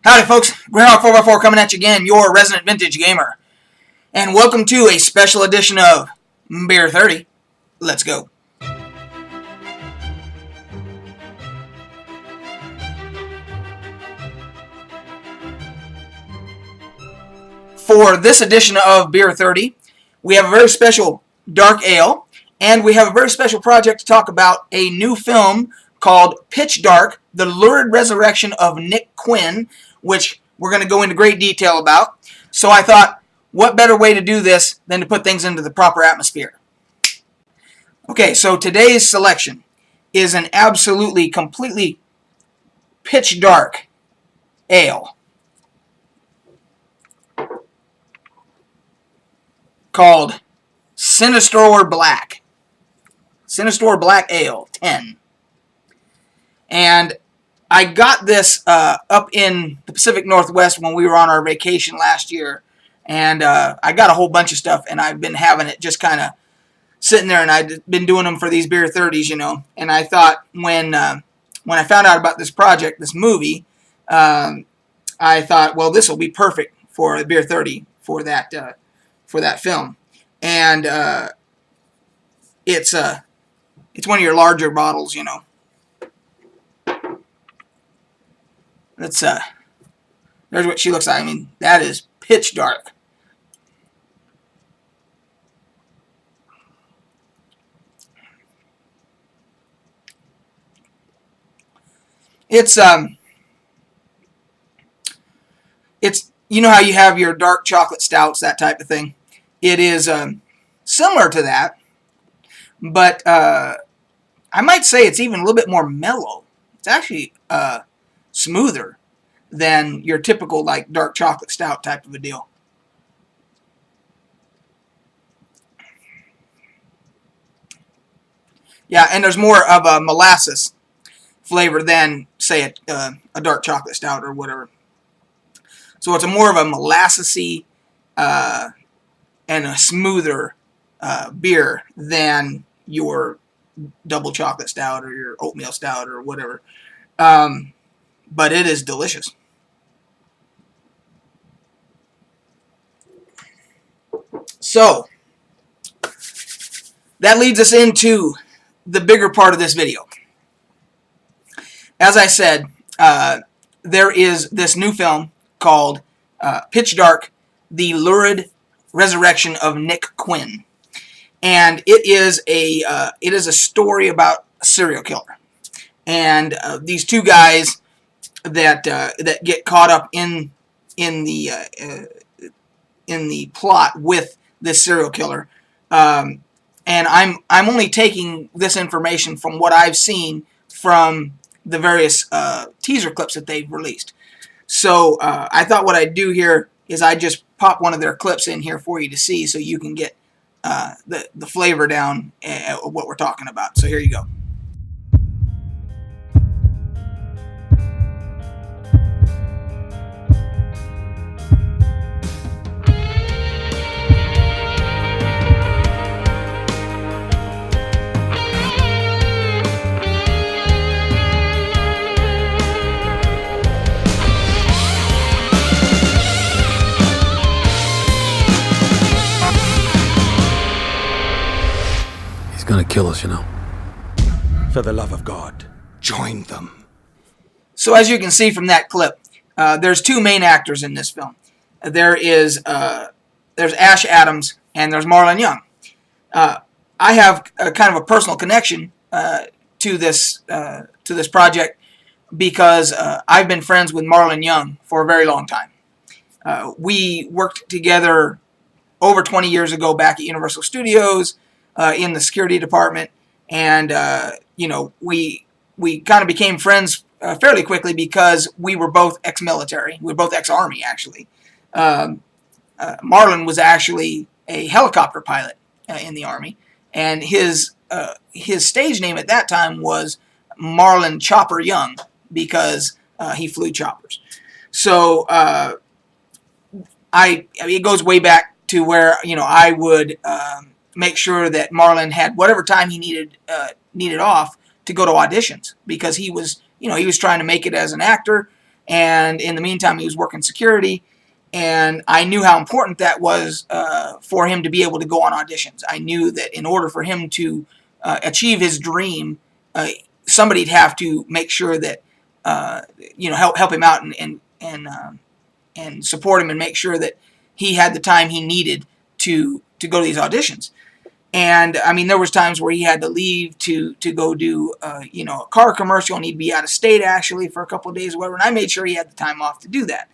Howdy folks, Greyhawk 4x4 coming at you again, your resident vintage gamer. And welcome to a special edition of Beer 30. Let's go. For this edition of Beer 30, we have a very special dark ale, and we have a very special project to talk about, a new film called Pitch Dark, The Lurid Resurrection of Nick Quinn, which we're going to go into great detail about. So I thought, what better way to do this than to put things into the proper atmosphere? Okay, so today's selection is an absolutely, completely pitch dark ale called Sinistor Black. Sinistor Black Ale 10. And I got this up in the Pacific Northwest when we were on our vacation last year. And I got a whole bunch of stuff, and I've been having it just kind of sitting there, and I've been doing them for these Beer 30s, you know. And I thought when I found out about this project, this movie, I thought, well, this will be perfect for the Beer 30 for that film. And it's one of your larger bottles, you know. There's what she looks like. I mean, that is pitch dark. It's you know how you have your dark chocolate stouts, that type of thing. It is similar to that, but I might say it's even a little bit more mellow. It's actually smoother than your typical like dark chocolate stout type of a deal. Yeah, and there's more of a molasses flavor than, say, a dark chocolate stout or whatever. So it's a more of a molassesy and a smoother beer than your double chocolate stout or your oatmeal stout or whatever. But it is delicious. So, that leads us into the bigger part of this video. As I said, there is this new film called Pitch Dark, The Lurid Resurrection of Nick Quinn. And it is a story about a serial killer. And these two guys that get caught up in the plot with this serial killer, and I'm only taking this information from what I've seen from the various teaser clips that they've released. So I thought what I'd do here is I just pop one of their clips in here for you to see, so you can get the flavor down of what we're talking about. So here you go. He's gonna kill us, you know. For the love of God, join them. So as you can see from that clip, there's two main actors in this film. There's Ash Adams and there's Marlon Young. I have kind of a personal connection to this project because I've been friends with Marlon Young for a very long time. We worked together over 20 years ago back at Universal Studios in the security department, and you know, we kind of became friends fairly quickly because we were both ex-military. We were both ex-Army, actually. Marlon was actually a helicopter pilot in the Army, and his stage name at that time was Marlon Chopper Young because he flew choppers. So it goes way back to where, you know, I would make sure that Marlon had whatever time he needed off to go to auditions, because he was, you know, he was trying to make it as an actor, and in the meantime he was working security, and I knew how important that was for him to be able to go on auditions. I knew that in order for him to achieve his dream, somebody'd have to make sure that help him out and support him and make sure that he had the time he needed to go to these auditions. And I mean, there was times where he had to leave to go do a car commercial, and he'd be out of state actually for a couple of days or whatever. And I made sure he had the time off to do that.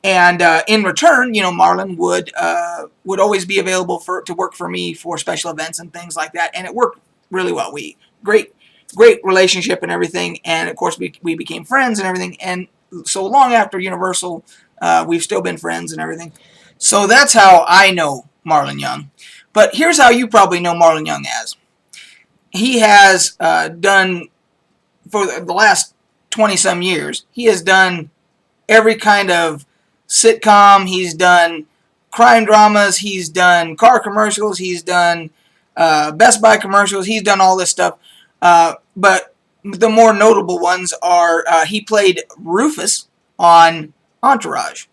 And in return, Marlon would always be available to work for me for special events and things like that. And it worked really well. We great relationship and everything. And of course, we became friends and everything. And so long after Universal, we've still been friends and everything. So that's how I know Marlon Young. But here's how you probably know Marlon Young as. He has done, for the last 20-some years, he has done every kind of sitcom. He's done crime dramas. He's done car commercials. He's done Best Buy commercials. He's done all this stuff. But the more notable ones are he played Rufus on Entourage.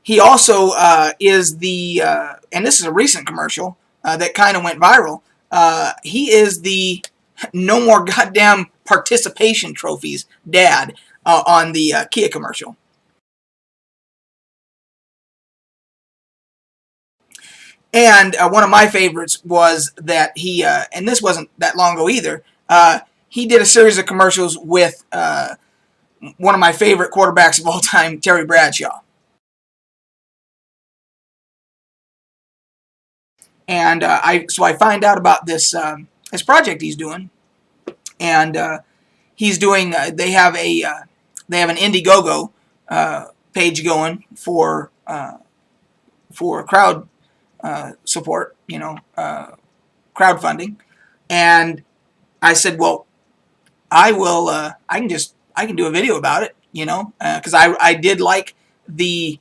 He also is and this is a recent commercial that kind of went viral. He is the no more goddamn participation trophies dad on the Kia commercial. And one of my favorites was that he, and this wasn't that long ago either, he did a series of commercials with one of my favorite quarterbacks of all time, Terry Bradshaw. And I find out about this project he's doing, and he's doing. They have an Indiegogo page going for crowd support, crowdfunding, and I said, well, I will. I can do a video about it, because I did like the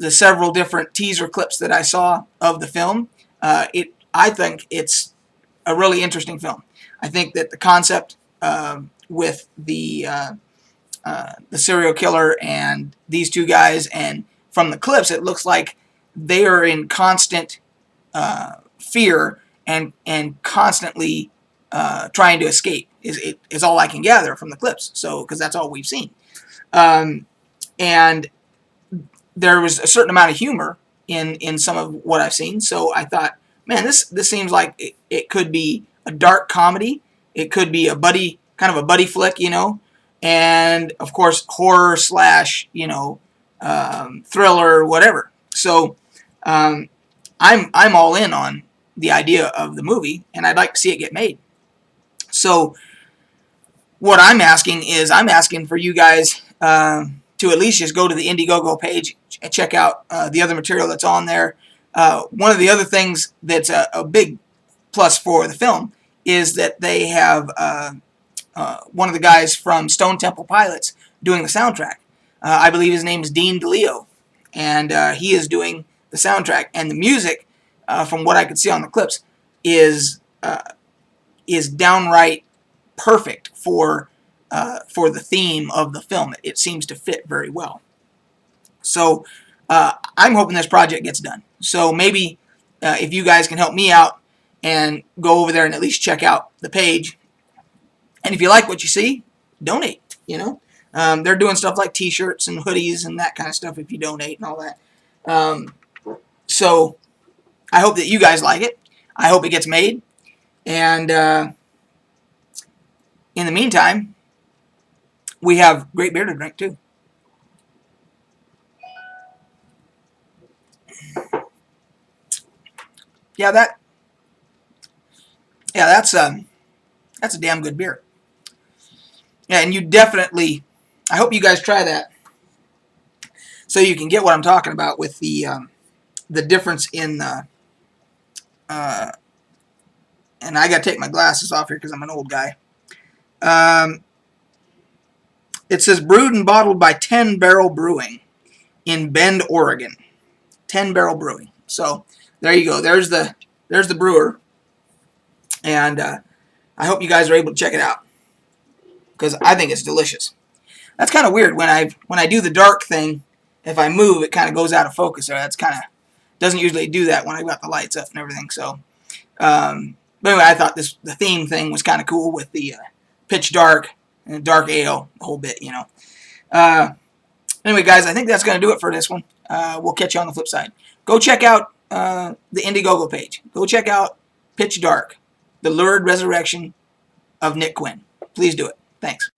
several different teaser clips that I saw of the film. I think it's a really interesting film. I think that the concept with the serial killer and these two guys, and from the clips, it looks like they are in constant fear and constantly trying to escape. Is all I can gather from the clips. So because that's all we've seen, and there was a certain amount of humor in some of what I've seen. So I thought, man, this seems like it could be a dark comedy. It could be kind of a buddy flick, and of course horror slash, thriller, whatever. So I'm all in on the idea of the movie, and I'd like to see it get made. So what I'm asking for you guys to at least just go to the Indiegogo page and check out the other material that's on there. One of the other things that's a big plus for the film is that they have one of the guys from Stone Temple Pilots doing the soundtrack. I believe his name is Dean DeLeo, and he is doing the soundtrack. And the music, from what I could see on the clips, is downright perfect for the theme of the film. It seems to fit very well. So I'm hoping this project gets done. So maybe if you guys can help me out and go over there and at least check out the page. And if you like what you see, donate. They're doing stuff like T-shirts and hoodies and that kind of stuff if you donate and all that. So I hope that you guys like it. I hope it gets made. And in the meantime, we have great beer to drink too. Yeah, that's a damn good beer. Yeah, and you definitely, I hope you guys try that so you can get what I'm talking about with the difference in and I got to take my glasses off here because I'm an old guy. It says brewed and bottled by 10 Barrel Brewing in Bend, Oregon. 10 Barrel Brewing. So there you go. There's the brewer, and I hope you guys are able to check it out. because I think it's delicious. That's kind of weird when I do the dark thing. If I move, it kind of goes out of focus. Or that's kind of doesn't usually do that when I got the lights up and everything. So, but anyway, I thought the theme thing was kind of cool with the pitch dark and dark ale, the whole bit, you know. Anyway, guys, I think that's going to do it for this one. We'll catch you on the flip side. Go check out the Indiegogo page. Go check out Pitch Dark, the Lurid Resurrection of Nick Quinn. Please do it. Thanks.